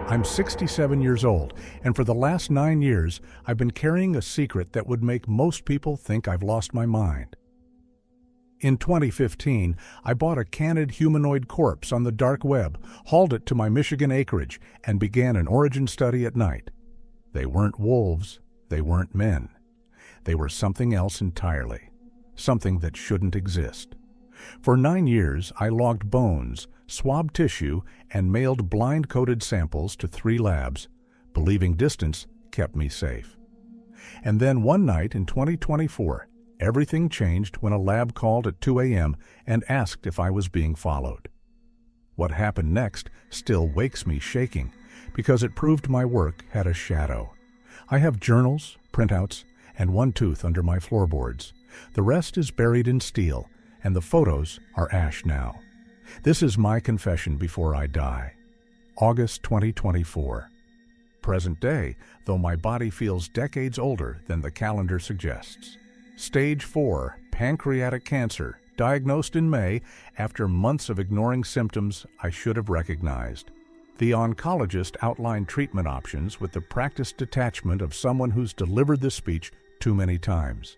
I'm 67 years old, and for the last 9 years, I've been carrying a secret that would make most people think I've lost my mind. In 2015, I bought a canid-humanoid corpse on the dark web, hauled it to my Michigan acreage, and began an origin study at night. They weren't wolves, they weren't men. They were something else entirely, something that shouldn't exist. For 9 years, I logged bones, swabbed tissue, and mailed blind-coded samples to 3 labs, believing distance kept me safe. And then one night in 2024, everything changed when a lab called at 2 a.m. and asked if I was being followed. What happened next still wakes me shaking, because it proved my work had a shadow. I have journals, printouts, and 1 tooth under my floorboards. The rest is buried in steel, and the photos are ash now. This is my confession before I die. August 2024. Present day, though my body feels decades older than the calendar suggests. Stage 4, pancreatic cancer, diagnosed in May after months of ignoring symptoms I should have recognized. The oncologist outlined treatment options with the practiced detachment of someone who's delivered this speech too many times.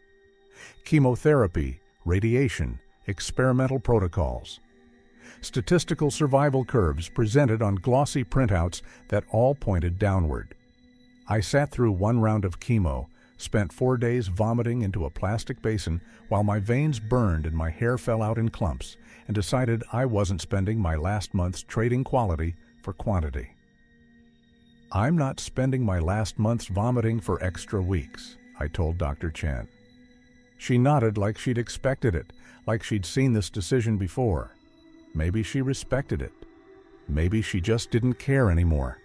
Chemotherapy, radiation, experimental protocols. Statistical survival curves presented on glossy printouts that all pointed downward. I sat through 1 round of chemo, spent 4 days vomiting into a plastic basin while my veins burned and my hair fell out in clumps, and decided I wasn't spending my last months trading quality for quantity. I'm not spending my last months vomiting for extra weeks, I told Dr. Chen. She nodded like she'd expected it, like she'd seen this decision before. Maybe she respected it. Maybe she just didn't care anymore.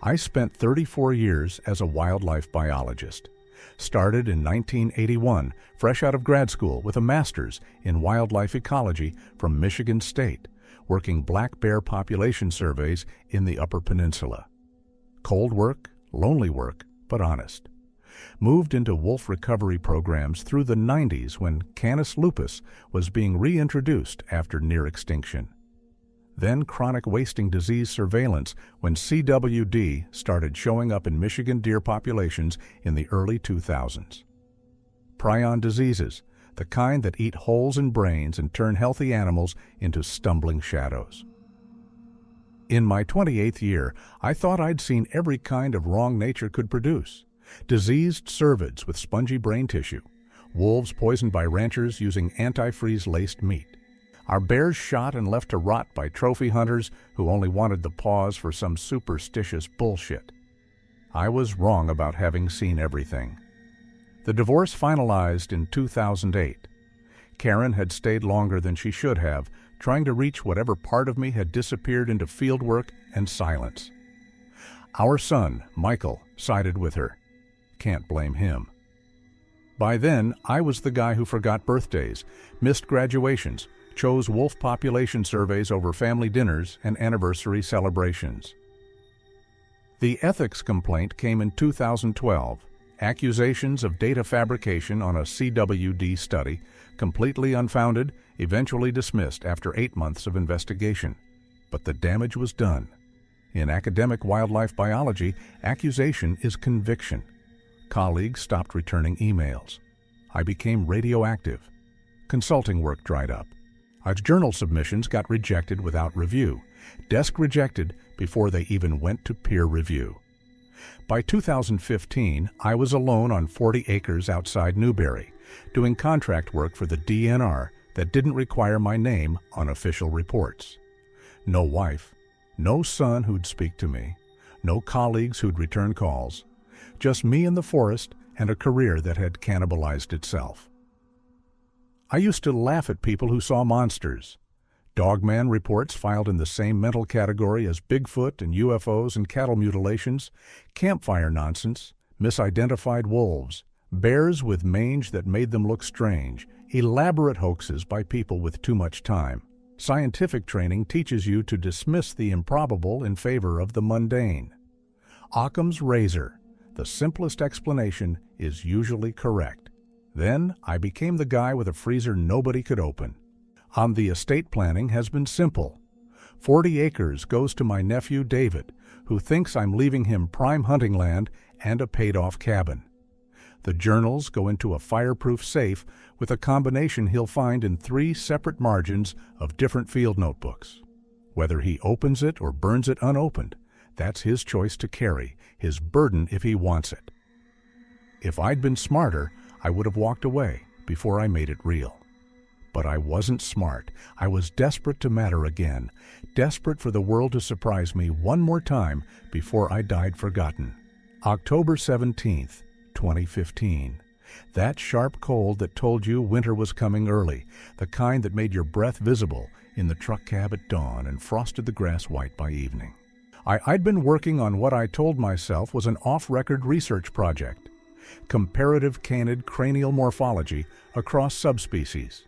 I spent 34 years as a wildlife biologist. Started in 1981, fresh out of grad school with a master's in wildlife ecology from Michigan State, working black bear population surveys in the Upper Peninsula. Cold work, lonely work, but honest. Moved into wolf recovery programs through the 90s when Canis lupus was being reintroduced after near extinction. Then chronic wasting disease surveillance when CWD started showing up in Michigan deer populations in the early 2000s. Prion diseases, the kind that eat holes in brains and turn healthy animals into stumbling shadows. In my 28th year, I thought I'd seen every kind of wrong nature could produce. Diseased cervids with spongy brain tissue, wolves poisoned by ranchers using antifreeze-laced meat, our bears shot and left to rot by trophy hunters who only wanted the paws for some superstitious bullshit. I was wrong about having seen everything. The divorce finalized in 2008. Karen had stayed longer than she should have, trying to reach whatever part of me had disappeared into fieldwork and silence. Our son, Michael, sided with her. Can't blame him. By then, I was the guy who forgot birthdays, missed graduations, chose wolf population surveys over family dinners and anniversary celebrations. The ethics complaint came in 2012. Accusations of data fabrication on a CWD study, completely unfounded, eventually dismissed after 8 months of investigation. But the damage was done. In academic wildlife biology, accusation is conviction. Colleagues stopped returning emails. I became radioactive. Consulting work dried up. Our journal submissions got rejected without review. Desk rejected before they even went to peer review. By 2015, I was alone on 40 acres outside Newberry, doing contract work for the DNR that didn't require my name on official reports. No wife, no son who'd speak to me, no colleagues who'd return calls, just me in the forest and a career that had cannibalized itself. I used to laugh at people who saw monsters. Dogman reports filed in the same mental category as Bigfoot and UFOs and cattle mutilations, campfire nonsense, misidentified wolves, bears with mange that made them look strange, elaborate hoaxes by people with too much time. Scientific training teaches you to dismiss the improbable in favor of the mundane. Occam's razor, the simplest explanation, is usually correct. Then I became the guy with a freezer nobody could open. On the estate planning has been simple. 40 acres goes to my nephew David, who thinks I'm leaving him prime hunting land and a paid-off cabin. The journals go into a fireproof safe with a combination he'll find in 3 separate margins of different field notebooks. Whether he opens it or burns it unopened, that's his choice to carry, his burden if he wants it. If I'd been smarter, I would have walked away before I made it real. But I wasn't smart. I was desperate to matter again, desperate for the world to surprise me one more time before I died forgotten. October 17th, 2015. That sharp cold that told you winter was coming early, the kind that made your breath visible in the truck cab at dawn and frosted the grass white by evening. I'd been working on what I told myself was an off-record research project, comparative canid cranial morphology across subspecies.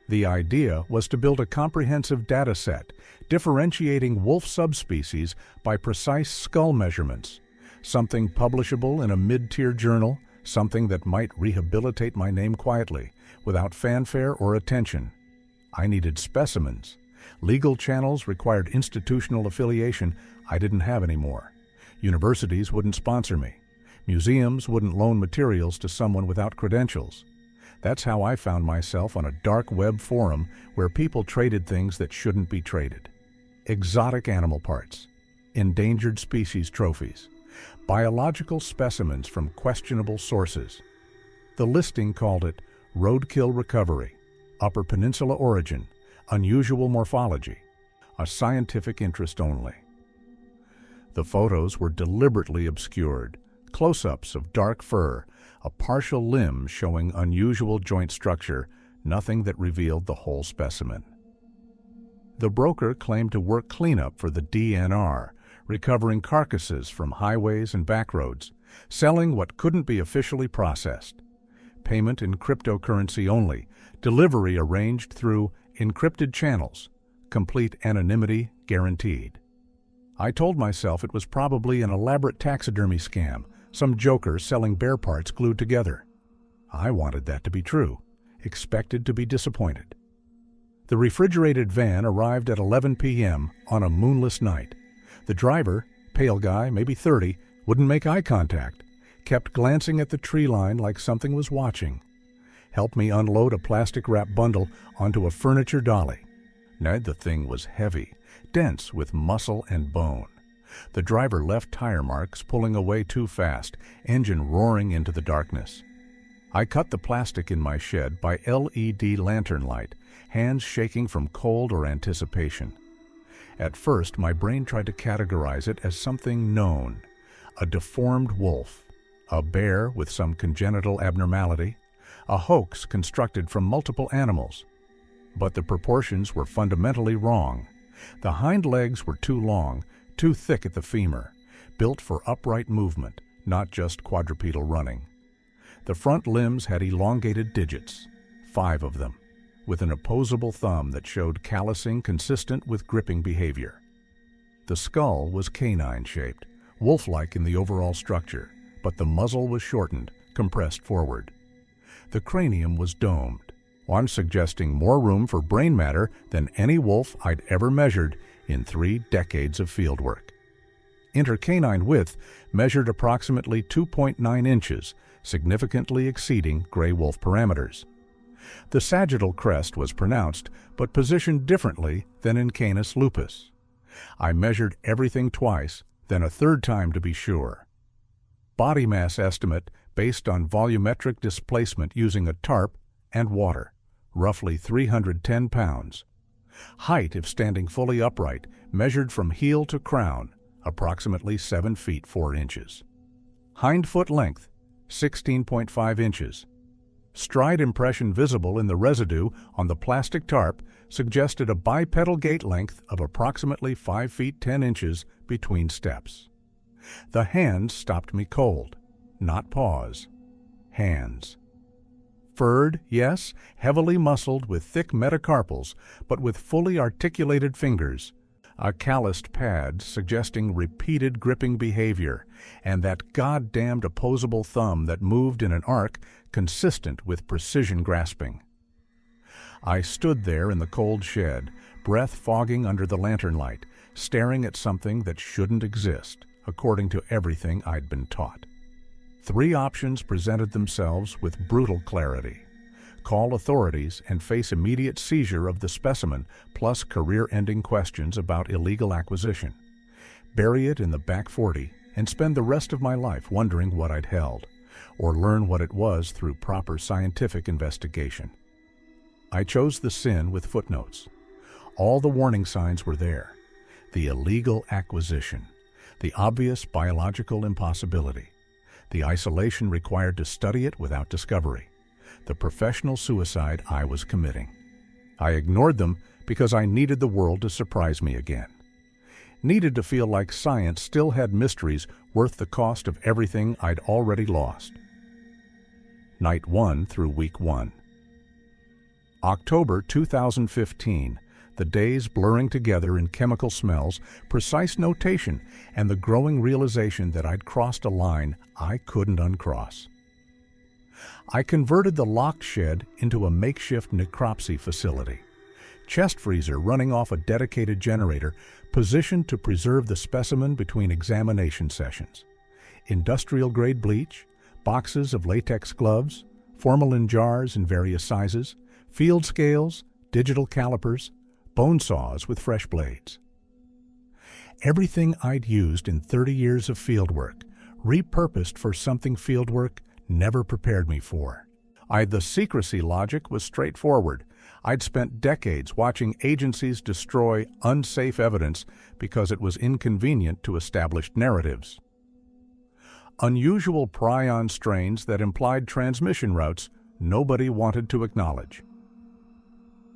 The idea was to build a comprehensive data set differentiating wolf subspecies by precise skull measurements, something publishable in a mid-tier journal, something that might rehabilitate my name quietly, without fanfare or attention. I needed specimens. Legal channels required institutional affiliation I didn't have anymore. Universities wouldn't sponsor me. Museums wouldn't loan materials to someone without credentials. That's how I found myself on a dark web forum where people traded things that shouldn't be traded. Exotic animal parts, endangered species trophies, biological specimens from questionable sources. The listing called it roadkill recovery, Upper Peninsula origin, unusual morphology, a scientific interest only. The photos were deliberately obscured, close-ups of dark fur, a partial limb showing unusual joint structure, nothing that revealed the whole specimen. The broker claimed to work cleanup for the DNR, recovering carcasses from highways and back roads, selling what couldn't be officially processed. Payment in cryptocurrency only, delivery arranged through encrypted channels, complete anonymity guaranteed. I told myself it was probably an elaborate taxidermy scam, some joker selling bear parts glued together. I wanted that to be true, expected to be disappointed. The refrigerated van arrived at 11 p.m. on a moonless night. The driver, pale guy, maybe 30, wouldn't make eye contact, kept glancing at the tree line like something was watching. Helped me unload a plastic-wrapped bundle onto a furniture dolly. The thing was heavy, dense with muscle and bone. The driver left tire marks pulling away too fast, engine roaring into the darkness. I cut the plastic in my shed by LED lantern light, hands shaking from cold or anticipation. At first, my brain tried to categorize it as something known, a deformed wolf, a bear with some congenital abnormality, a hoax constructed from multiple animals. But the proportions were fundamentally wrong. The hind legs were too long, too thick at the femur, built for upright movement, not just quadrupedal running. The front limbs had elongated digits, 5 of them, with an opposable thumb that showed callousing consistent with gripping behavior. The skull was canine-shaped, wolf-like in the overall structure, but the muzzle was shortened, compressed forward. The cranium was domed, one suggesting more room for brain matter than any wolf I'd ever measured in 3 decades of fieldwork. Intercanine width measured approximately 2.9 inches, significantly exceeding gray wolf parameters. The sagittal crest was pronounced, but positioned differently than in Canis lupus. I measured everything twice, then a third time to be sure. Body mass estimate based on volumetric displacement using a tarp and water, roughly 310 pounds. Height, if standing fully upright, measured from heel to crown, approximately 7 feet 4 inches. Hind foot length, 16.5 inches. Stride impression visible in the residue on the plastic tarp suggested a bipedal gait length of approximately 5 feet 10 inches between steps. The hands stopped me cold, not paws. Hands. Furred, yes, heavily muscled with thick metacarpals, but with fully articulated fingers. A calloused pad suggesting repeated gripping behavior, and that goddamned opposable thumb that moved in an arc consistent with precision grasping. I stood there in the cold shed, breath fogging under the lantern light, staring at something that shouldn't exist, according to everything I'd been taught. 3 options presented themselves with brutal clarity. Call authorities and face immediate seizure of the specimen, plus career-ending questions about illegal acquisition. Bury it in the back 40 and spend the rest of my life wondering what I'd held, or learn what it was through proper scientific investigation. I chose the sin with footnotes. All the warning signs were there. The illegal acquisition, the obvious biological impossibility, the isolation required to study it without discovery, the professional suicide I was committing. I ignored them because I needed the world to surprise me again. Needed to feel like science still had mysteries worth the cost of everything I'd already lost. Night 1 through week 1. October 2015, the days blurring together in chemical smells, precise notation, and the growing realization that I'd crossed a line I couldn't uncross. I converted the locked shed into a makeshift necropsy facility. Chest freezer running off a dedicated generator, positioned to preserve the specimen between examination sessions. Industrial-grade bleach, boxes of latex gloves, formalin jars in various sizes, field scales, digital calipers, bone saws with fresh blades. Everything I'd used in 30 years of fieldwork, repurposed for something fieldwork never prepared me for. The secrecy logic was straightforward. I'd spent decades watching agencies destroy unsafe evidence because it was inconvenient to established narratives. Unusual prion strains that implied transmission routes nobody wanted to acknowledge.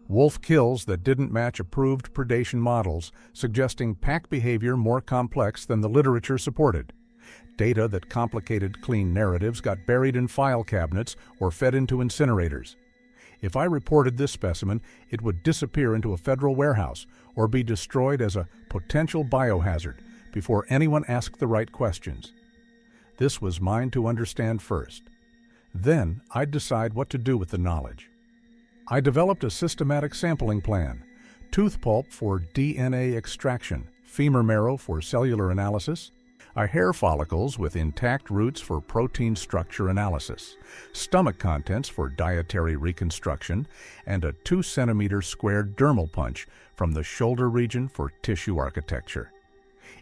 Wolf kills that didn't match approved predation models, suggesting pack behavior more complex than the literature supported. Data that complicated clean narratives got buried in file cabinets or fed into incinerators. If I reported this specimen, it would disappear into a federal warehouse or be destroyed as a potential biohazard before anyone asked the right questions. This was mine to understand first. Then I'd decide what to do with the knowledge. I developed a systematic sampling plan: tooth pulp for DNA extraction, femur marrow for cellular analysis, hair follicles with intact roots for protein structure analysis, stomach contents for dietary reconstruction, and a 2-centimeter squared dermal punch from the shoulder region for tissue architecture.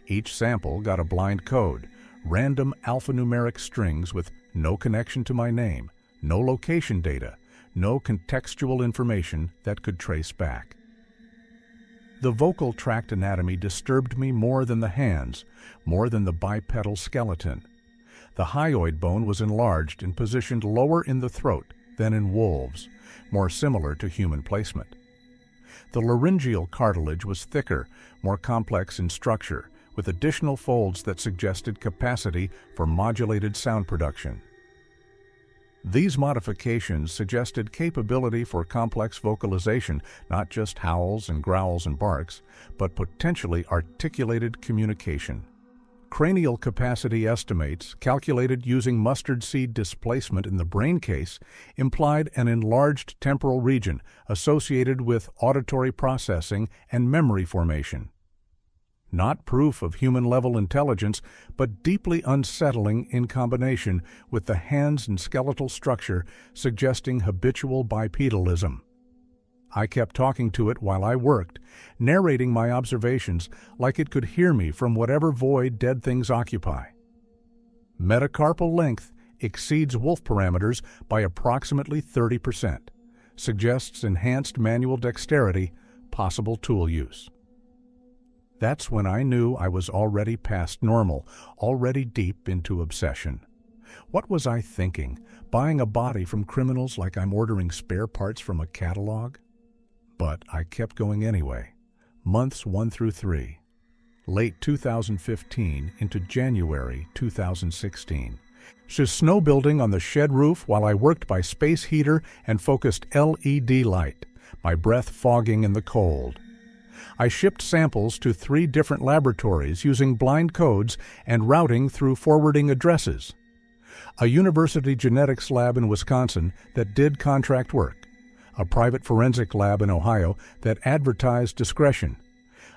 Each sample got a blind code, random alphanumeric strings with no connection to my name, no location data, no contextual information that could trace back. The vocal tract anatomy disturbed me more than the hands, more than the bipedal skeleton. The hyoid bone was enlarged and positioned lower in the throat than in wolves, more similar to human placement. The laryngeal cartilage was thicker, more complex in structure, with additional folds that suggested capacity for modulated sound production. These modifications suggested capability for complex vocalization, not just howls and growls and barks, but potentially articulated communication. Cranial capacity estimates, calculated using mustard seed displacement in the brain case, implied an enlarged temporal region associated with auditory processing and memory formation. Not proof of human-level intelligence, but deeply unsettling in combination with the hands and skeletal structure suggesting habitual bipedalism. I kept talking to it while I worked, narrating my observations like it could hear me from whatever void dead things occupy. Metacarpal length exceeds wolf parameters by approximately 30%, suggests enhanced manual dexterity, possible tool use. That's when I knew I was already past normal, already deep into obsession. What was I thinking, buying a body from criminals like I'm ordering spare parts from a catalog? But I kept going anyway. Months 1 through 3. Late 2015 into January 2016. Snow building on the shed roof while I worked by space heater and focused LED light, my breath fogging in the cold. I shipped samples to 3 different laboratories using blind codes and routing through forwarding addresses. A university genetics lab in Wisconsin that did contract work. a private forensic lab in Ohio that advertised discretion,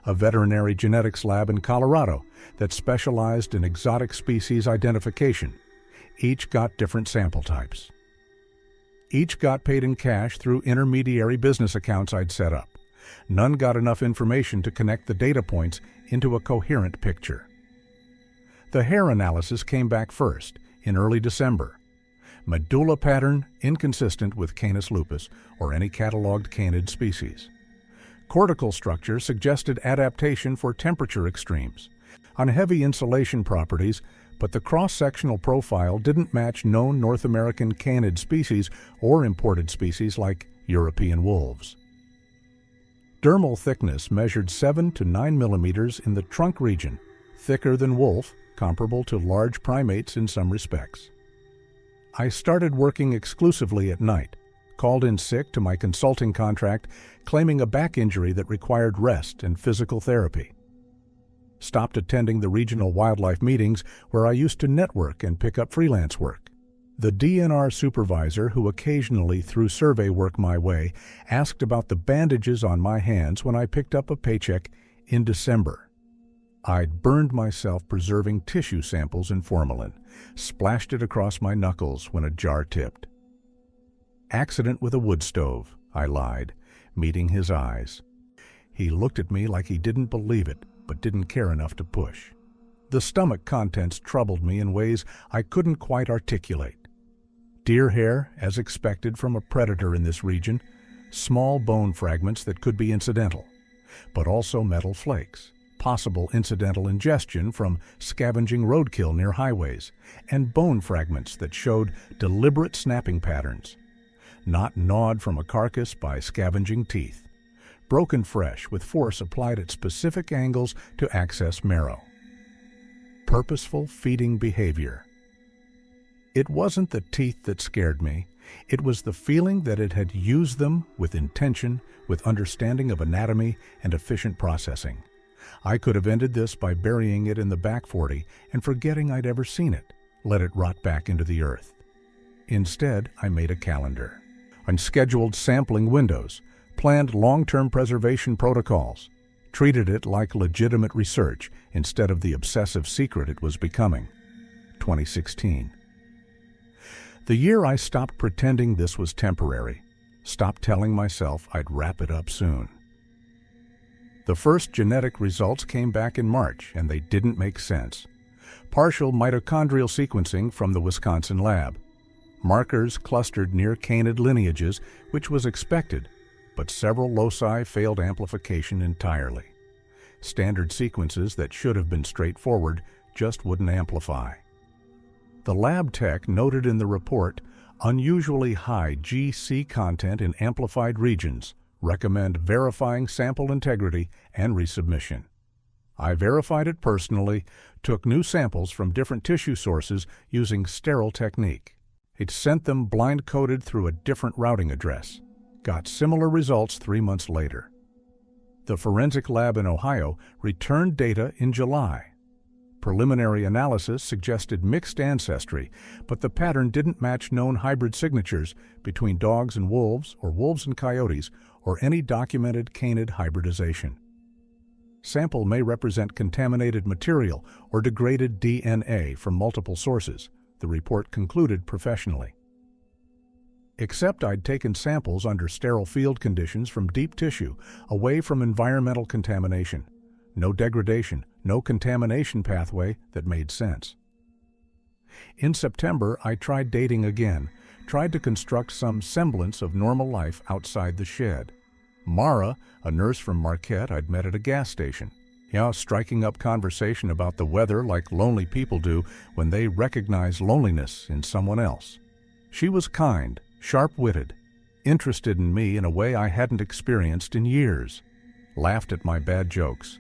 a veterinary genetics lab in Colorado that specialized in exotic species identification. Each got different sample types. Each got paid in cash through intermediary business accounts I'd set up. None got enough information to connect the data points into a coherent picture. The hair analysis came back first, in early December. Medulla pattern inconsistent with Canis lupus or any cataloged canid species. Cortical structure suggested adaptation for temperature extremes. On heavy insulation properties, but the cross-sectional profile didn't match known North American canid species or imported species like European wolves. Dermal thickness measured 7 to 9 millimeters in the trunk region, thicker than wolf, comparable to large primates in some respects. I started working exclusively at night, called in sick to my consulting contract, claiming a back injury that required rest and physical therapy. Stopped attending the regional wildlife meetings where I used to network and pick up freelance work. The DNR supervisor, who occasionally threw survey work my way, asked about the bandages on my hands when I picked up a paycheck in December. I'd burned myself preserving tissue samples in formalin, splashed it across my knuckles when a jar tipped. Accident with a wood stove, I lied, meeting his eyes. He looked at me like he didn't believe it, but didn't care enough to push. The stomach contents troubled me in ways I couldn't quite articulate. Deer hair, as expected from a predator in this region, small bone fragments that could be incidental, but also metal flakes, possible incidental ingestion from scavenging roadkill near highways, and bone fragments that showed deliberate snapping patterns, not gnawed from a carcass by scavenging teeth, broken fresh with force applied at specific angles to access marrow. Purposeful feeding behavior. It wasn't the teeth that scared me. It was the feeling that it had used them with intention, with understanding of anatomy and efficient processing. I could have ended this by burying it in the back 40 and forgetting I'd ever seen it, let it rot back into the earth. Instead, I made a calendar, unscheduled sampling windows, planned long-term preservation protocols, treated it like legitimate research instead of the obsessive secret it was becoming. 2016. The year I stopped pretending this was temporary, stopped telling myself I'd wrap it up soon. The first genetic results came back in March, and they didn't make sense. Partial mitochondrial sequencing from the Wisconsin lab. Markers clustered near canid lineages, which was expected, but several loci failed amplification entirely. Standard sequences that should have been straightforward just wouldn't amplify. The lab tech noted in the report unusually high GC content in amplified regions, recommend verifying sample integrity and resubmission. I verified it personally, took new samples from different tissue sources using sterile technique. It sent them blind-coded through a different routing address. Got similar results 3 months later. The forensic lab in Ohio returned data in July. Preliminary analysis suggested mixed ancestry, but the pattern didn't match known hybrid signatures between dogs and wolves or wolves and coyotes or any documented canid hybridization. Sample may represent contaminated material or degraded DNA from multiple sources, the report concluded professionally. Except I'd taken samples under sterile field conditions from deep tissue, away from environmental contamination. No degradation, no contamination pathway that made sense. In September, I tried dating again, tried to construct some semblance of normal life outside the shed. Mara, a nurse from Marquette I'd met at a gas station. Striking up conversation about the weather like lonely people do when they recognize loneliness in someone else. She was kind, sharp-witted, interested in me in a way I hadn't experienced in years. Laughed at my bad jokes.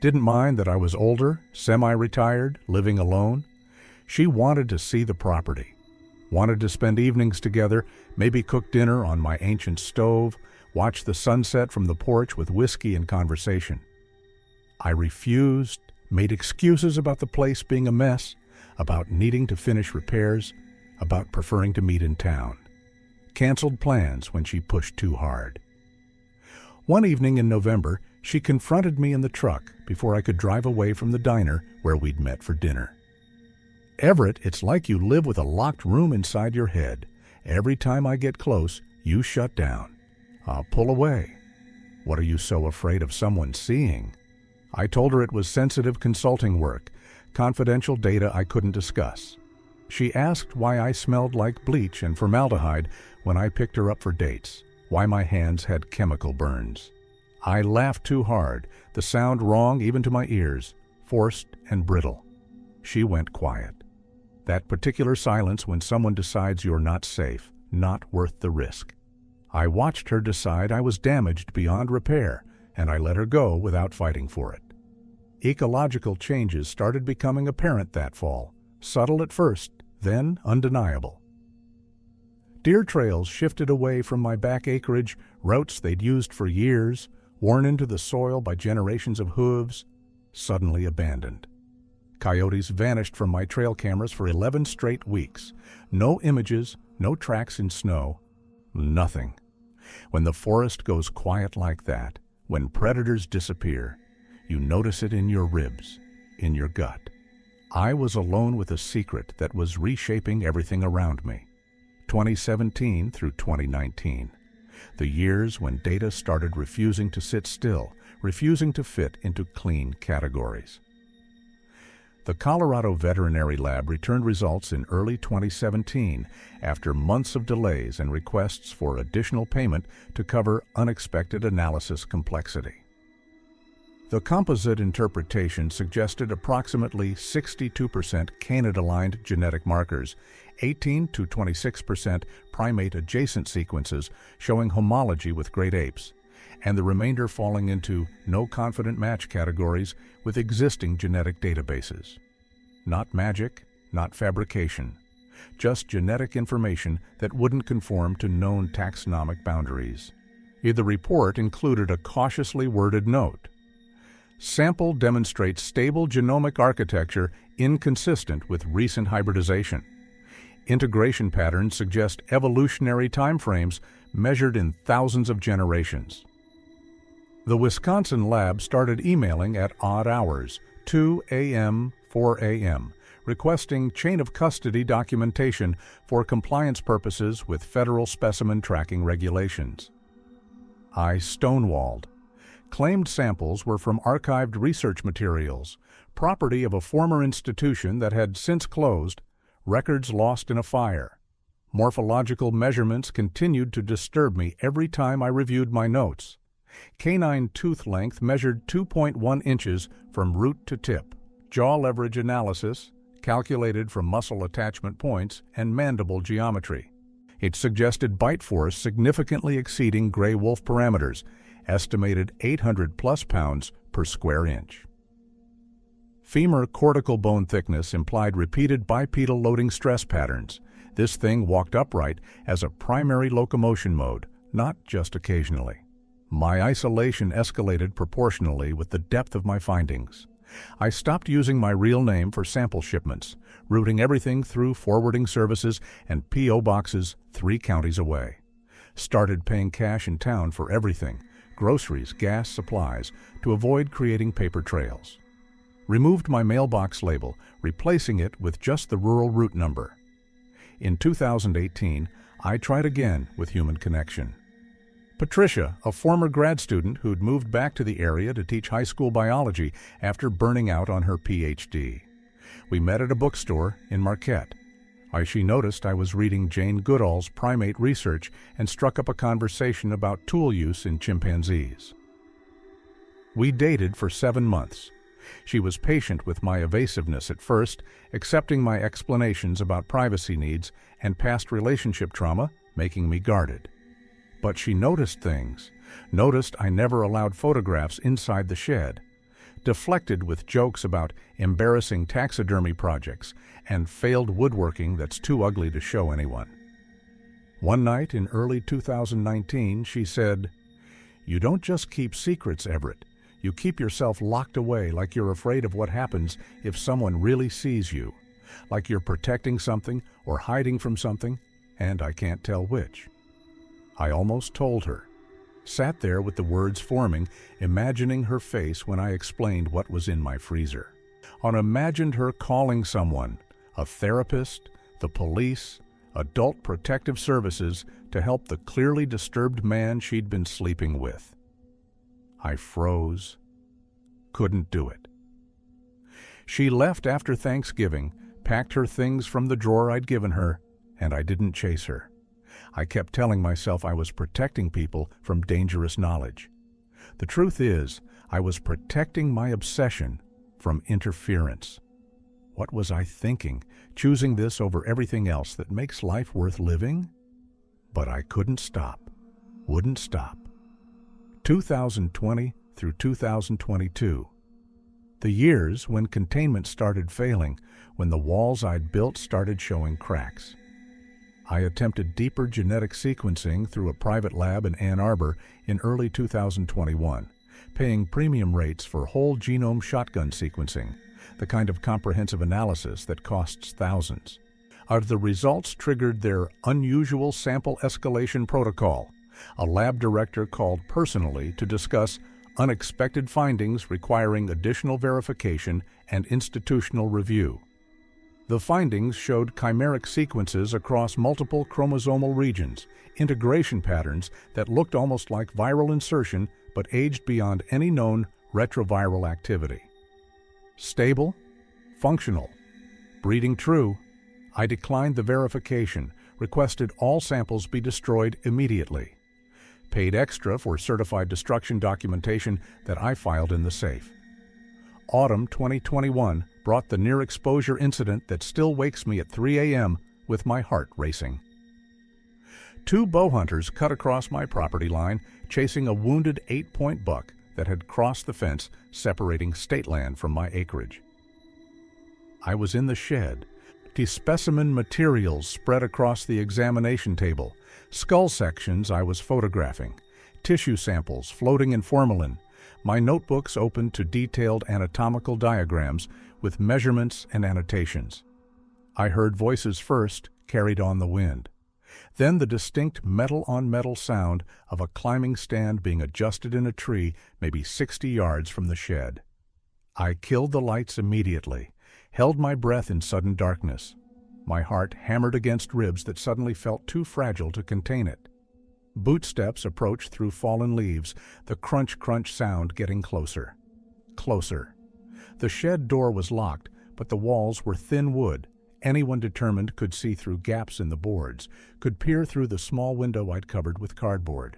Didn't mind that I was older, semi-retired, living alone. She wanted to see the property. Wanted to spend evenings together, maybe cook dinner on my ancient stove, watch the sunset from the porch with whiskey and conversation. I refused, made excuses about the place being a mess, about needing to finish repairs, about preferring to meet in town. canceled plans when she pushed too hard. One evening in November, she confronted me in the truck before I could drive away from the diner where we'd met for dinner. "Everett, it's like you live with a locked room inside your head. Every time I get close, you shut down. I'll pull away. What are you so afraid of someone seeing?" I told her it was sensitive consulting work, confidential data I couldn't discuss. She asked why I smelled like bleach and formaldehyde when I picked her up for dates, why my hands had chemical burns. I laughed too hard, the sound wrong even to my ears, forced and brittle. She went quiet. That particular silence when someone decides you're not safe, not worth the risk. I watched her decide I was damaged beyond repair, and I let her go without fighting for it. Ecological changes started becoming apparent that fall, subtle at first, then undeniable. Deer trails shifted away from my back acreage, routes they'd used for years, worn into the soil by generations of hooves, suddenly abandoned. Coyotes vanished from my trail cameras for 11 straight weeks. No images, no tracks in snow, nothing. When the forest goes quiet like that, when predators disappear, you notice it in your ribs, in your gut. I was alone with a secret that was reshaping everything around me. 2017 through 2019. The years when data started refusing to sit still, refusing to fit into clean categories. The Colorado Veterinary Lab returned results in early 2017 after months of delays and requests for additional payment to cover unexpected analysis complexity. The composite interpretation suggested approximately 62% canid-aligned genetic markers, 18 to 26% primate-adjacent sequences showing homology with great apes, and the remainder falling into no confident match categories with existing genetic databases. Not magic, not fabrication, just genetic information that wouldn't conform to known taxonomic boundaries. The report included a cautiously worded note. Sample demonstrates stable genomic architecture inconsistent with recent hybridization. Integration patterns suggest evolutionary timeframes measured in thousands of generations. The Wisconsin lab started emailing at odd hours, 2 a.m., 4 a.m., requesting chain of custody documentation for compliance purposes with federal specimen tracking regulations. I stonewalled. Claimed samples were from archived research materials, property of a former institution that had since closed, records lost in a fire. Morphological measurements continued to disturb me every time I reviewed my notes. Canine tooth length measured 2.1 inches from root to tip. Jaw leverage analysis, calculated from muscle attachment points and mandible geometry. It suggested bite force significantly exceeding gray wolf parameters, estimated 800+ pounds per square inch. Femur cortical bone thickness implied repeated bipedal loading stress patterns. This thing walked upright as a primary locomotion mode, not just occasionally. My isolation escalated proportionally with the depth of my findings. I stopped using my real name for sample shipments, routing everything through forwarding services and P.O. boxes 3 counties away. Started paying cash in town for everything, groceries, gas, supplies, to avoid creating paper trails. Removed my mailbox label, replacing it with just the rural route number. In 2018, I tried again with Human Connection. Patricia, a former grad student who'd moved back to the area to teach high school biology after burning out on her PhD. We met at a bookstore in Marquette. She noticed I was reading Jane Goodall's primate research and struck up a conversation about tool use in chimpanzees. We dated for 7 months. She was patient with my evasiveness at first, accepting my explanations about privacy needs and past relationship trauma, making me guarded. But she noticed things, noticed I never allowed photographs inside the shed, deflected with jokes about embarrassing taxidermy projects and failed woodworking that's too ugly to show anyone. One night in early 2019, she said, "You don't just keep secrets, Everett. You keep yourself locked away like you're afraid of what happens if someone really sees you, like you're protecting something or hiding from something, and I can't tell which." I almost told her. Sat there with the words forming, imagining her face when I explained what was in my freezer. I imagined her calling someone, a therapist, the police, adult protective services, to help the clearly disturbed man she'd been sleeping with. I froze. Couldn't do it. She left after Thanksgiving, packed her things from the drawer I'd given her, and I didn't chase her. I kept telling myself I was protecting people from dangerous knowledge. The truth is, I was protecting my obsession from interference. What was I thinking, choosing this over everything else that makes life worth living? But I couldn't stop, wouldn't stop. 2020 through 2022. The years when containment started failing, when the walls I'd built started showing cracks. I attempted deeper genetic sequencing through a private lab in Ann Arbor in early 2021, paying premium rates for whole genome shotgun sequencing, the kind of comprehensive analysis that costs thousands. The results triggered their unusual sample escalation protocol. A lab director called personally to discuss unexpected findings requiring additional verification and institutional review. The findings showed chimeric sequences across multiple chromosomal regions, integration patterns that looked almost like viral insertion but aged beyond any known retroviral activity. Stable, functional, breeding true. I declined the verification, requested all samples be destroyed immediately. Paid extra for certified destruction documentation that I filed in the safe. Autumn 2021 brought the near-exposure incident that still wakes me at 3 a.m. with my heart racing. 2 bow hunters cut across my property line, chasing a wounded 8-point buck that had crossed the fence separating state land from my acreage. I was in the shed. Specimen materials spread across the examination table, skull sections I was photographing, tissue samples floating in formalin, my notebooks open to detailed anatomical diagrams with measurements and annotations. I heard voices first, carried on the wind. Then the distinct metal-on-metal sound of a climbing stand being adjusted in a tree maybe 60 yards from the shed. I killed the lights immediately, held my breath in sudden darkness. My heart hammered against ribs that suddenly felt too fragile to contain it. Bootsteps approached through fallen leaves, the crunch-crunch sound getting closer. Closer. The shed door was locked, but the walls were thin wood. Anyone determined could see through gaps in the boards, could peer through the small window I'd covered with cardboard.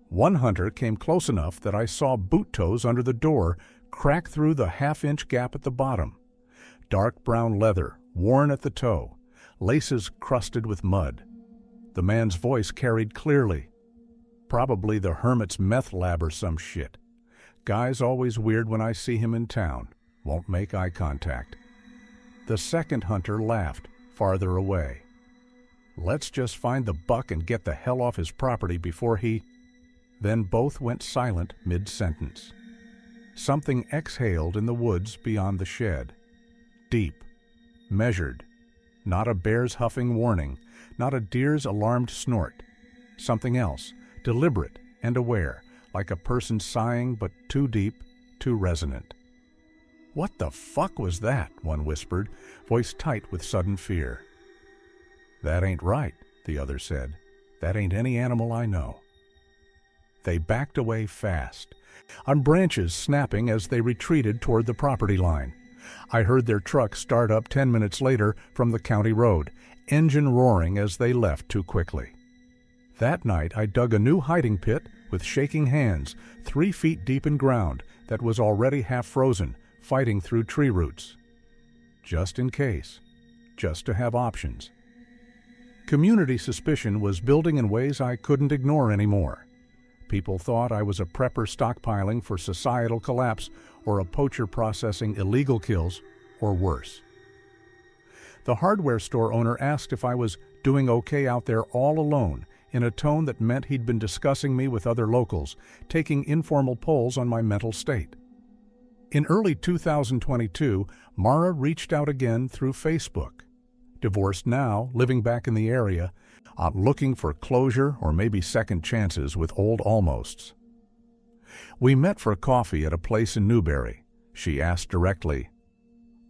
One hunter came close enough that I saw boot toes under the door crack through the half-inch gap at the bottom. Dark brown leather, worn at the toe, laces crusted with mud. The man's voice carried clearly. Probably the hermit's meth lab or some shit. Guy's always weird when I see him in town. Won't make eye contact. The second hunter laughed, farther away. Let's just find the buck and get the hell off his property before he... Then both went silent mid-sentence. Something exhaled in the woods beyond the shed. Deep, measured. Not a bear's huffing warning, not a deer's alarmed snort. Something else, deliberate and aware, like a person sighing but too deep, too resonant. "What the fuck was that?" one whispered, voice tight with sudden fear. "That ain't right," the other said. "That ain't any animal I know." They backed away fast, on branches snapping as they retreated toward the property line. I heard their truck start up 10 minutes later from the county road, engine roaring as they left too quickly. That night I dug a new hiding pit with shaking hands, 3 feet deep in ground that was already half frozen, fighting through tree roots. Just in case, just to have options. Community suspicion was building in ways I couldn't ignore anymore. People thought I was a prepper stockpiling for societal collapse or a poacher processing illegal kills, or worse. The hardware store owner asked if I was doing okay out there all alone, in a tone that meant he'd been discussing me with other locals, taking informal polls on my mental state. In early 2022, Mara reached out again through Facebook. divorced now, living back in the area, looking for closure or maybe second chances with old almosts. We met for coffee at a place in Newberry. She asked directly,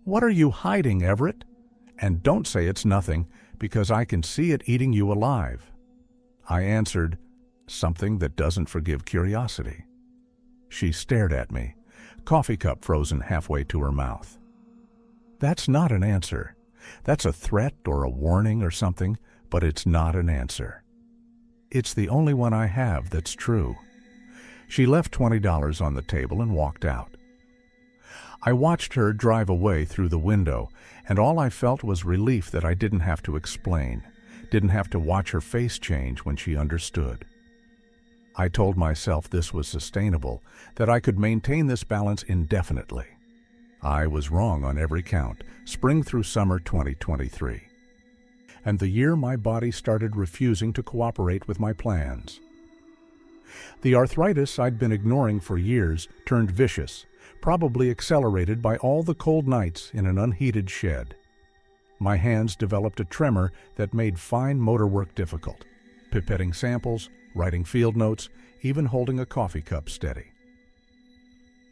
"What are you hiding, Everett? And don't say it's nothing, because I can see it eating you alive." I answered, "Something that doesn't forgive curiosity." She stared at me, coffee cup frozen halfway to her mouth. That's not an answer. That's a threat or a warning or something, but it's not an answer. It's the only one I have that's true. She left $20 on the table and walked out. I watched her drive away through the window, and all I felt was relief that I didn't have to explain, didn't have to watch her face change when she understood. I told myself this was sustainable, that I could maintain this balance indefinitely. I was wrong on every count, spring through summer 2023. And the year my body started refusing to cooperate with my plans. The arthritis I'd been ignoring for years turned vicious, probably accelerated by all the cold nights in an unheated shed. My hands developed a tremor that made fine motor work difficult, pipetting samples, writing field notes, even holding a coffee cup steady.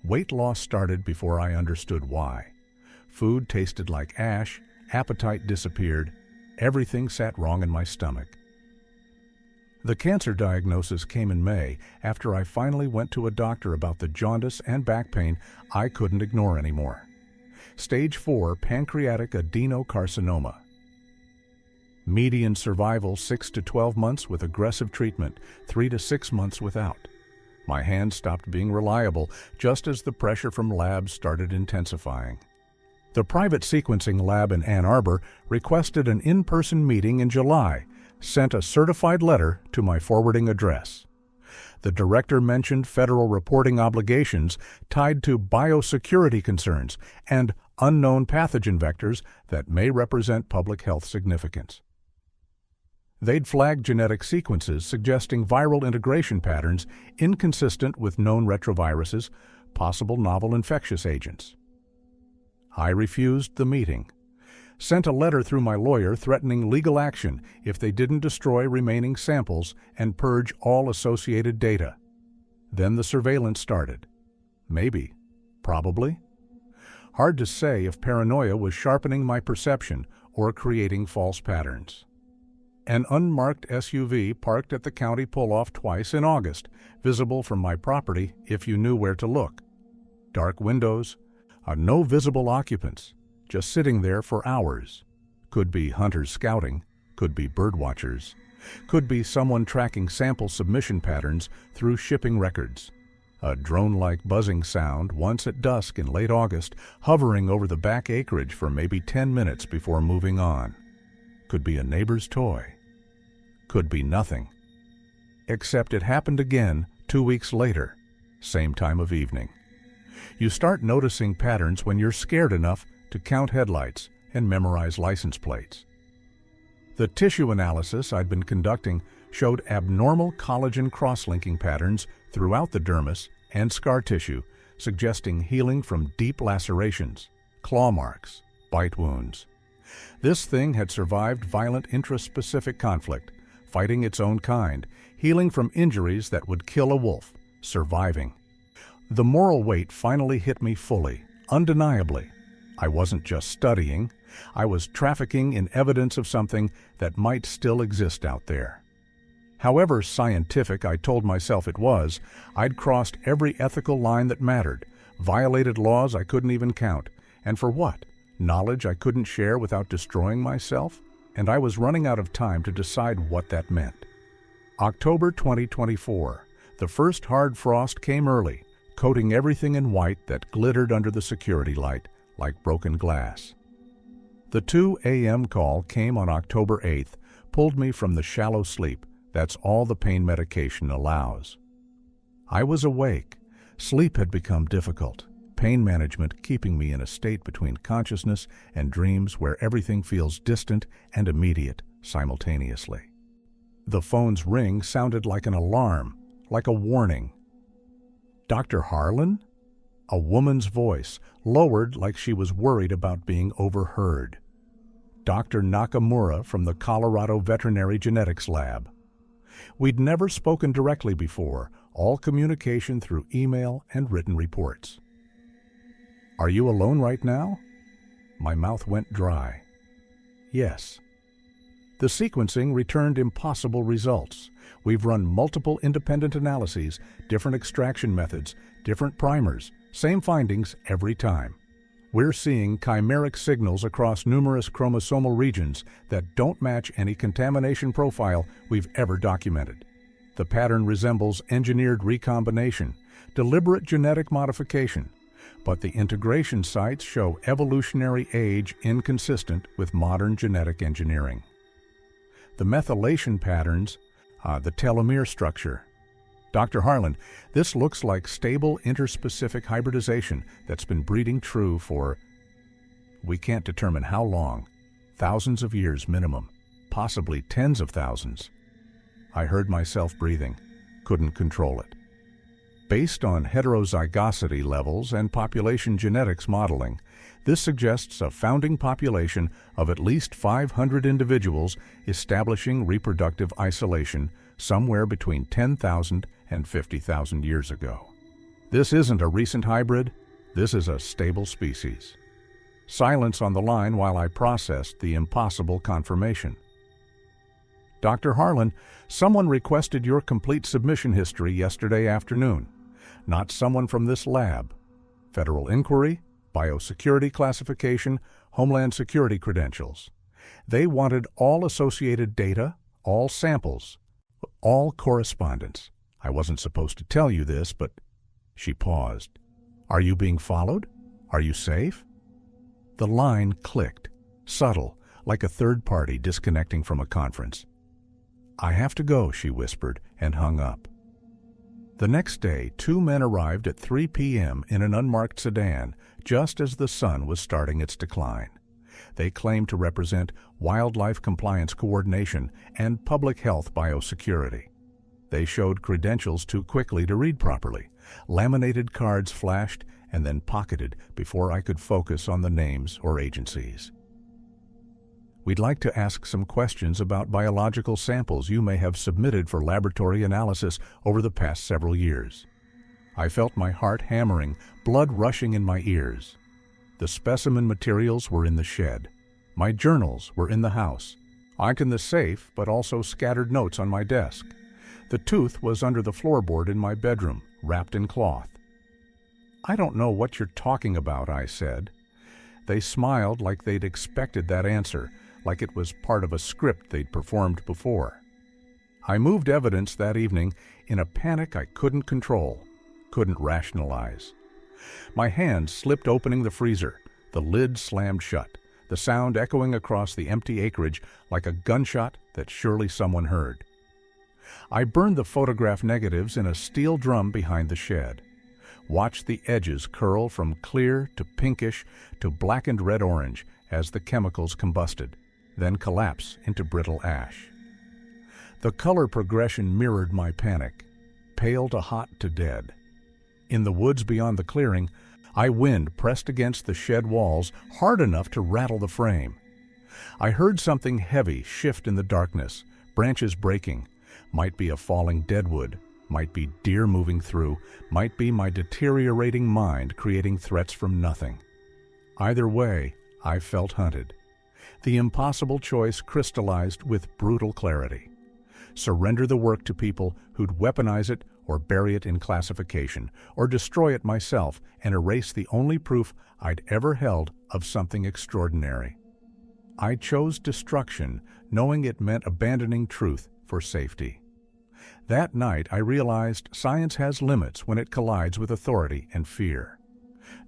Weight loss started before I understood why. Food tasted like ash, appetite disappeared, everything sat wrong in my stomach. The cancer diagnosis came in May after I finally went to a doctor about the jaundice and back pain I couldn't ignore anymore. Stage 4 pancreatic adenocarcinoma. Median survival 6 to 12 months with aggressive treatment, 3 to 6 months without. My hands stopped being reliable just as the pressure from labs started intensifying. The private sequencing lab in Ann Arbor requested an in-person meeting in July, sent a certified letter to my forwarding address. The director mentioned federal reporting obligations tied to biosecurity concerns and unknown pathogen vectors that may represent public health significance. They'd flagged genetic sequences suggesting viral integration patterns inconsistent with known retroviruses, possible novel infectious agents. I refused the meeting, sent a letter through my lawyer threatening legal action if they didn't destroy remaining samples and purge all associated data. Then the surveillance started. Maybe. Probably. Hard to say if paranoia was sharpening my perception or creating false patterns. An unmarked SUV parked at the county pull-off twice in August, visible from my property if you knew where to look. Dark windows, no visible occupants, just sitting there for hours. Could be hunters scouting, could be bird watchers, could be someone tracking sample submission patterns through shipping records. A drone-like buzzing sound once at dusk in late August, hovering over the back acreage for maybe 10 minutes before moving on. Could be a neighbor's toy. Could be nothing. Except it happened again 2 weeks later, same time of evening. You start noticing patterns when you're scared enough to count headlights and memorize license plates. The tissue analysis I'd been conducting showed abnormal collagen cross-linking patterns throughout the dermis and scar tissue, suggesting healing from deep lacerations, claw marks, bite wounds. This thing had survived violent intraspecific conflict, fighting its own kind, healing from injuries that would kill a wolf, surviving. The moral weight finally hit me fully, undeniably. I wasn't just studying, I was trafficking in evidence of something that might still exist out there. However scientific I told myself it was, I'd crossed every ethical line that mattered, violated laws I couldn't even count, and for what? Knowledge I couldn't share without destroying myself? And I was running out of time to decide what that meant. October 2024, the first hard frost came early, coating everything in white that glittered under the security light like broken glass. The 2 a.m. call came on October 8th, pulled me from the shallow sleep that's all the pain medication allows. I was awake. Sleep had become difficult, pain management keeping me in a state between consciousness and dreams where everything feels distant and immediate simultaneously. The phone's ring sounded like an alarm, like a warning. Dr. Harlan? A woman's voice, lowered like she was worried about being overheard. Dr. Nakamura from the Colorado Veterinary Genetics Lab. We'd never spoken directly before, all communication through email and written reports. "Are you alone right now?" My mouth went dry. "Yes." The sequencing returned impossible results. We've run multiple independent analyses, different extraction methods, different primers, same findings every time. We're seeing chimeric signals across numerous chromosomal regions that don't match any contamination profile we've ever documented. The pattern resembles engineered recombination, deliberate genetic modification, but the integration sites show evolutionary age inconsistent with modern genetic engineering. The methylation patterns, the telomere structure. Dr. Harlan, this looks like stable interspecific hybridization that's been breeding true for, we can't determine how long, thousands of years minimum, possibly tens of thousands. I heard myself breathing, couldn't control it. Based on heterozygosity levels and population genetics modeling, this suggests a founding population of at least 500 individuals establishing reproductive isolation somewhere between 10,000 and 50,000 years ago. This isn't a recent hybrid, this is a stable species. Silence on the line while I processed the impossible confirmation. Dr. Harlan, someone requested your complete submission history yesterday afternoon. Not someone from this lab. Federal inquiry, biosecurity classification, Homeland Security credentials. They wanted all associated data, all samples, all correspondence. I wasn't supposed to tell you this, but she paused. Are you being followed? Are you safe? The line clicked, subtle, like a third party disconnecting from a conference. I have to go, she whispered, and hung up. The next day, 2 men arrived at 3 p.m. in an unmarked sedan, just as the sun was starting its decline. They claimed to represent Wildlife Compliance Coordination and Public Health Biosecurity. They showed credentials too quickly to read properly. Laminated cards flashed and then pocketed before I could focus on the names or agencies. We'd like to ask some questions about biological samples you may have submitted for laboratory analysis over the past several years. I felt my heart hammering, blood rushing in my ears. The specimen materials were in the shed. My journals were in the house. I in the safe, but also scattered notes on my desk. The tooth was under the floorboard in my bedroom, wrapped in cloth. I don't know what you're talking about, I said. They smiled like they'd expected that answer, like it was part of a script they'd performed before. I moved evidence that evening in a panic I couldn't control, couldn't rationalize. My hand slipped opening the freezer, the lid slammed shut, the sound echoing across the empty acreage like a gunshot that surely someone heard. I burned the photograph negatives in a steel drum behind the shed, watched the edges curl from clear to pinkish to blackened red-orange as the chemicals combusted, then collapse into brittle ash. The color progression mirrored my panic, pale to hot to dead. In the woods beyond the clearing, wind pressed against the shed walls hard enough to rattle the frame. I heard something heavy shift in the darkness, branches breaking. Might be a falling deadwood, might be deer moving through, might be my deteriorating mind creating threats from nothing. Either way, I felt hunted. The impossible choice crystallized with brutal clarity. Surrender the work to people who'd weaponize it or bury it in classification, or destroy it myself and erase the only proof I'd ever held of something extraordinary. I chose destruction, knowing it meant abandoning truth for safety. That night I realized science has limits when it collides with authority and fear.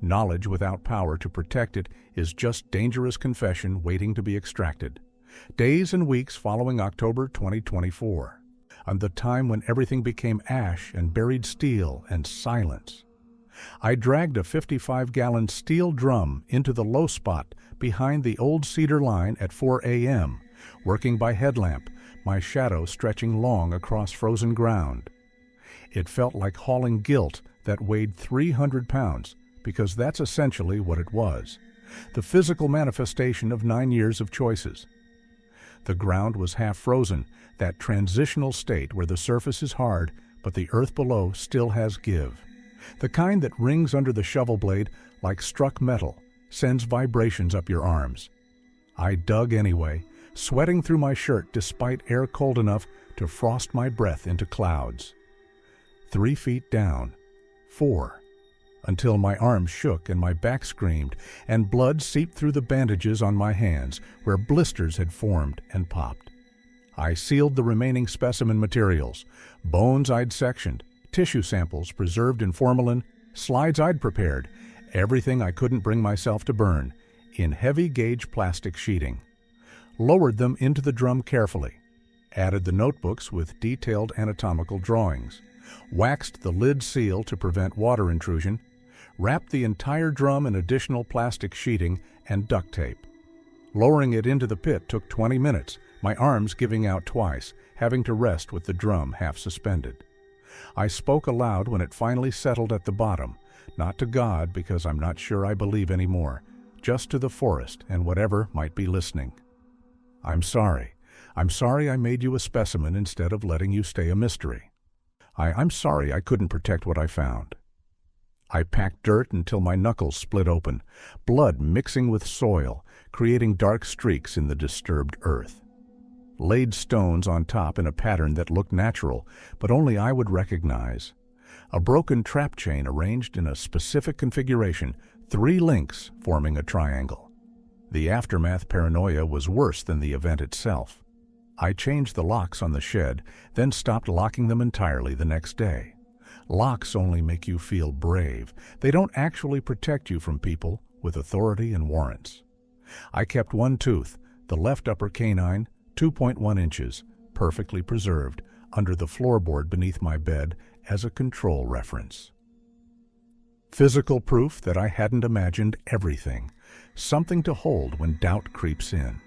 Knowledge without power to protect it is just dangerous confession waiting to be extracted. Days and weeks following October 2024, and the time when everything became ash and buried steel and silence. I dragged a 55-gallon steel drum into the low spot behind the old cedar line at 4 a.m., working by headlamp, my shadow stretching long across frozen ground. It felt like hauling guilt that weighed 300 pounds, because that's essentially what it was. the physical manifestation of 9 years of choices. The ground was half frozen, that transitional state where the surface is hard, but the earth below still has give. The kind that rings under the shovel blade like struck metal, sends vibrations up your arms. I dug anyway, sweating through my shirt despite air cold enough to frost my breath into clouds. 3 feet down, 4, until my arms shook and my back screamed, and blood seeped through the bandages on my hands where blisters had formed and popped. I sealed the remaining specimen materials, bones I'd sectioned, tissue samples preserved in formalin, slides I'd prepared, everything I couldn't bring myself to burn, in heavy-gauge plastic sheeting. Lowered them into the drum carefully, added the notebooks with detailed anatomical drawings, waxed the lid seal to prevent water intrusion, wrapped the entire drum in additional plastic sheeting and duct tape. Lowering it into the pit took 20 minutes, my arms giving out twice, having to rest with the drum half suspended. I spoke aloud when it finally settled at the bottom, not to God because I'm not sure I believe anymore, just to the forest and whatever might be listening. I'm sorry. I'm sorry I made you a specimen instead of letting you stay a mystery. I'm sorry I couldn't protect what I found. I packed dirt until my knuckles split open, blood mixing with soil, creating dark streaks in the disturbed earth. Laid stones on top in a pattern that looked natural, but only I would recognize. A broken trap chain arranged in a specific configuration, 3 links forming a triangle. The aftermath paranoia was worse than the event itself. I changed the locks on the shed, then stopped locking them entirely the next day. Locks only make you feel brave. They don't actually protect you from people with authority and warrants. I kept 1 tooth, the left upper canine, 2.1 inches, perfectly preserved, under the floorboard beneath my bed as a control reference. Physical proof that I hadn't imagined everything, something to hold when doubt creeps in.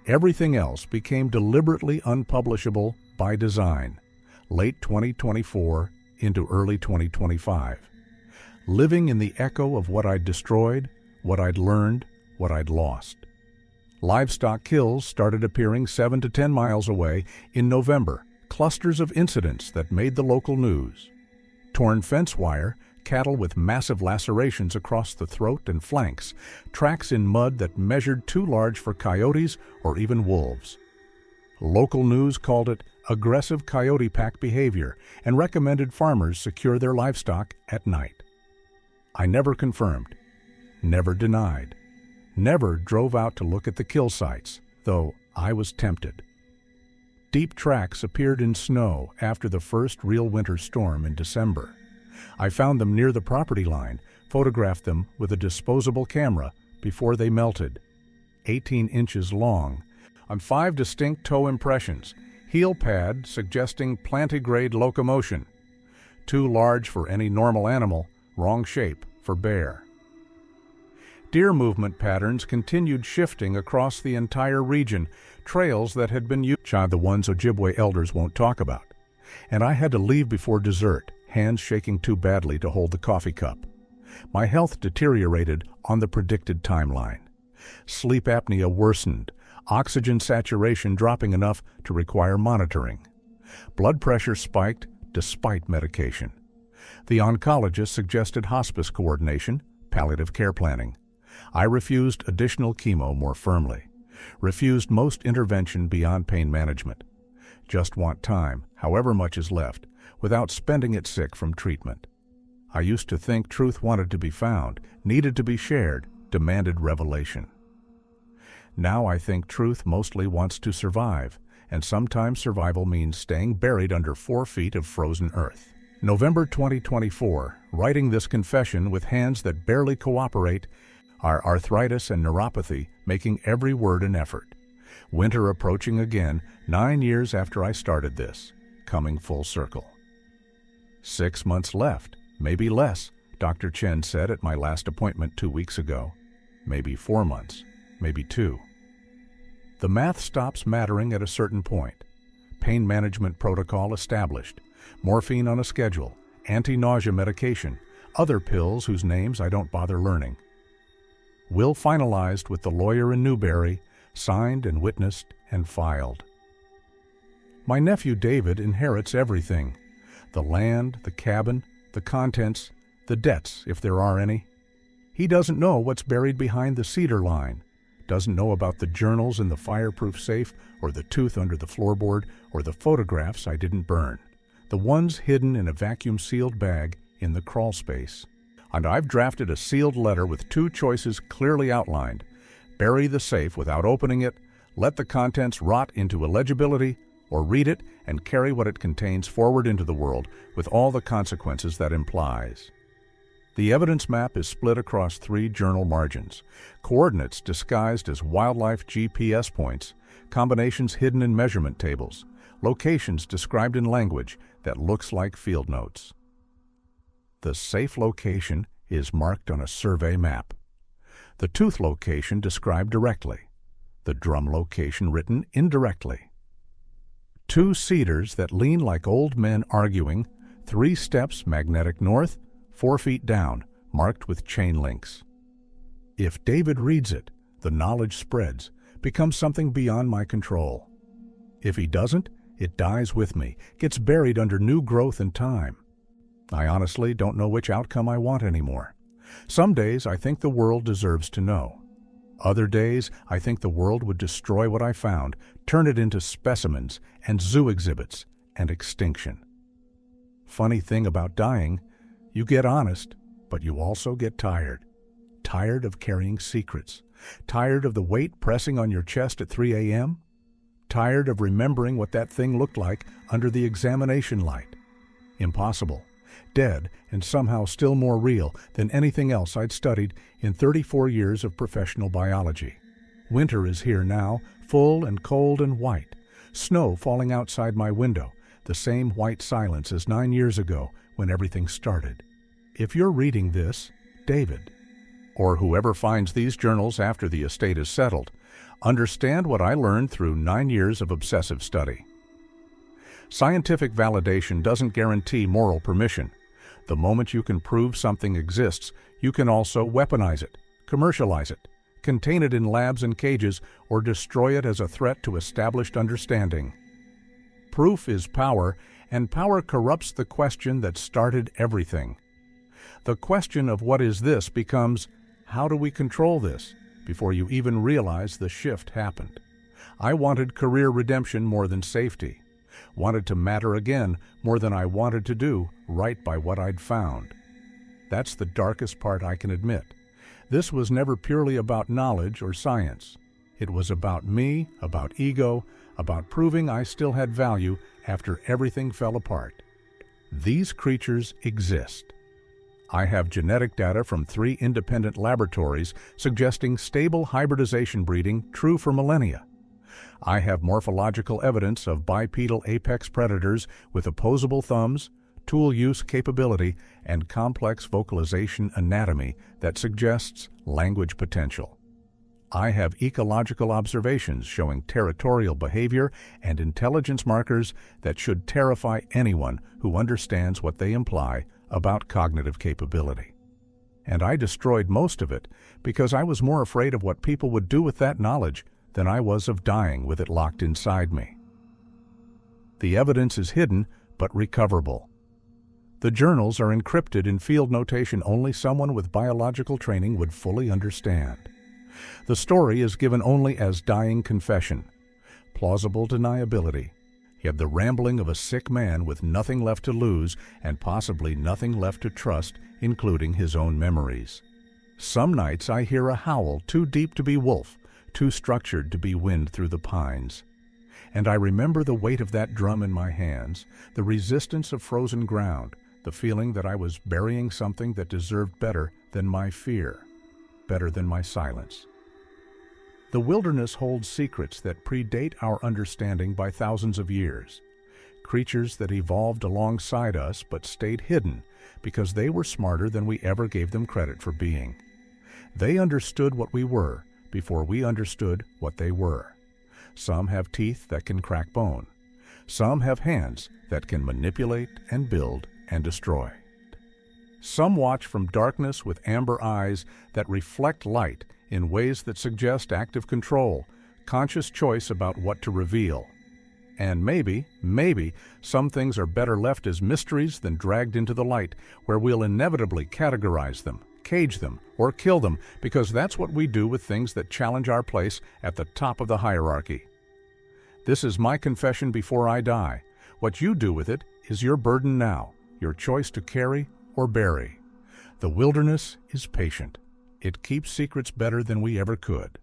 Everything else became deliberately unpublishable by design, late 2024 into early 2025, living in the echo of what I'd destroyed, what I'd learned, what I'd lost. Livestock kills started appearing 7 to 10 miles away in November, clusters of incidents that made the local news. Torn fence wire, cattle with massive lacerations across the throat and flanks, tracks in mud that measured too large for coyotes or even wolves. Local news called it aggressive coyote pack behavior and recommended farmers secure their livestock at night. I never confirmed, never denied, never drove out to look at the kill sites, though I was tempted. Deep tracks appeared in snow after the first real winter storm in December. I found them near the property line, photographed them with a disposable camera before they melted. 18 inches long, on 5 distinct toe impressions, heel pad suggesting plantigrade locomotion. Too large for any normal animal, wrong shape for bear. Deer movement patterns continued shifting across the entire region, trails that had been used, the ones Ojibwe elders won't talk about. And I had to leave before dessert, hands shaking too badly to hold the coffee cup. My health deteriorated on the predicted timeline. Sleep apnea worsened, oxygen saturation dropping enough to require monitoring. Blood pressure spiked despite medication. The oncologist suggested hospice coordination, palliative care planning. I refused additional chemo more firmly, refused most intervention beyond pain management. Just want time, however much is left, without spending it sick from treatment. I used to think truth wanted to be found, needed to be shared, demanded revelation. Now I think truth mostly wants to survive, and sometimes survival means staying buried under 4 feet of frozen earth. November 2024, writing this confession with hands that barely cooperate, our arthritis and neuropathy making every word an effort. Winter approaching again, 9 years after I started this, coming full circle. 6 months left, maybe less, Dr. Chen said at my last appointment 2 weeks ago. Maybe 4 months, maybe 2. The math stops mattering at a certain point. Pain management protocol established, morphine on a schedule, anti-nausea medication, other pills whose names I don't bother learning. Will finalized with the lawyer in Newberry, signed and witnessed and filed. My nephew David inherits everything: the land, the cabin, the contents, the debts, if there are any. He doesn't know what's buried behind the cedar line, doesn't know about the journals in the fireproof safe, or the tooth under the floorboard, or the photographs I didn't burn, the ones hidden in a vacuum-sealed bag in the crawl space. And I've drafted a sealed letter with 2 choices clearly outlined: bury the safe without opening it, let the contents rot into illegibility, or read it and carry what it contains forward into the world with all the consequences that implies. The evidence map is split across 3 journal margins, coordinates disguised as wildlife GPS points, combinations hidden in measurement tables, locations described in language that looks like field notes. The safe location is marked on a survey map. The tooth location described directly. The drum location written indirectly. 2 cedars that lean like old men arguing, 3 steps magnetic north, 4 feet down, marked with chain links. If David reads it, the knowledge spreads, becomes something beyond my control. If he doesn't, it dies with me, gets buried under new growth and time. I honestly don't know which outcome I want anymore. Some days I think the world deserves to know. Other days I think the world would destroy what I found, turn it into specimens and zoo exhibits and extinction. Funny thing about dying, you get honest, but you also get tired. Tired of carrying secrets. Tired of the weight pressing on your chest at 3 a.m. Tired of remembering what that thing looked like under the examination light. Impossible. Dead, and somehow still more real than anything else I'd studied in 34 years of professional biology. Winter is here now, full and cold and white. Snow falling outside my window, the same white silence as 9 years ago when everything started. If you're reading this, David, or whoever finds these journals after the estate is settled, understand what I learned through 9 years of obsessive study. Scientific validation doesn't guarantee moral permission. The moment you can prove something exists, you can also weaponize it, commercialize it, contain it in labs and cages, or destroy it as a threat to established understanding. Proof is power, and power corrupts the question that started everything. The question of what is this becomes, how do we control this, before you even realize the shift happened. I wanted career redemption more than safety. Wanted to matter again more than I wanted to do right by what I'd found. That's the darkest part I can admit. This was never purely about knowledge or science. It was about me, about ego, about proving I still had value after everything fell apart. These creatures exist. I have genetic data from 3 independent laboratories suggesting stable hybridization breeding true for millennia. I have morphological evidence of bipedal apex predators with opposable thumbs, tool use capability, and complex vocalization anatomy that suggests language potential. I have ecological observations showing territorial behavior and intelligence markers that should terrify anyone who understands what they imply about cognitive capability. And I destroyed most of it because I was more afraid of what people would do with that knowledge than I was of dying with it locked inside me. The evidence is hidden but recoverable. The journals are encrypted in field notation only someone with biological training would fully understand. The story is given only as dying confession, plausible deniability, yet the rambling of a sick man with nothing left to lose and possibly nothing left to trust, including his own memories. Some nights I hear a howl too deep to be wolf, too structured to be wind through the pines. And I remember the weight of that drum in my hands, the resistance of frozen ground, the feeling that I was burying something that deserved better than my fear, better than my silence. The wilderness holds secrets that predate our understanding by thousands of years, creatures that evolved alongside us but stayed hidden because they were smarter than we ever gave them credit for being. They understood what we were before we understood what they were. Some have teeth that can crack bone. Some have hands that can manipulate and build and destroy. Some watch from darkness with amber eyes that reflect light in ways that suggest active control, conscious choice about what to reveal. And maybe, some things are better left as mysteries than dragged into the light, where we'll inevitably categorize them, cage them, or kill them, because that's what we do with things that challenge our place at the top of the hierarchy. This is my confession before I die. What you do with it is your burden now, your choice to carry or bury. The wilderness is patient. It keeps secrets better than we ever could.